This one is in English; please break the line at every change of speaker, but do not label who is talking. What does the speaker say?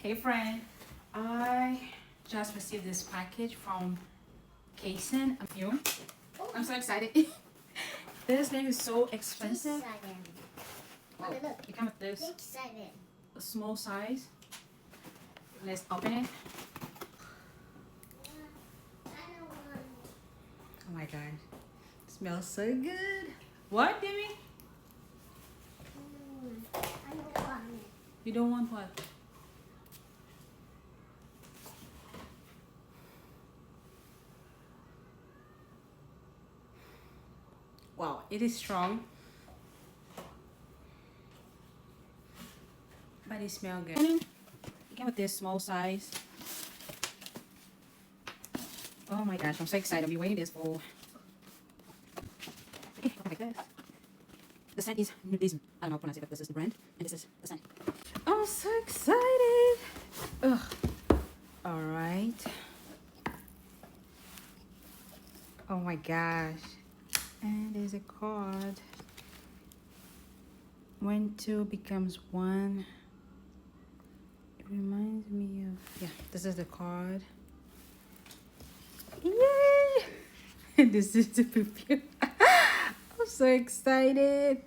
Hey friend, I just received this package from Kaecen perfume. I'm so excited. This thing is so expensive. Oh, it comes with this a small size. Let's open it. Oh my god, it smells so good. What, Demi? You don't want what? Wow, it is strong, but it smells good. You get with this small size. Oh my gosh, I'm so excited. I've been waiting this for. Okay, like this. The scent is nudism. I don't know how to pronounce it, but this is the brand, and this is the scent. I'm so excited. Ugh. All right. Oh my gosh. And there's a card. When two becomes one. It reminds me of, yeah, this is the card. Yay! This is the perfume. I'm so excited.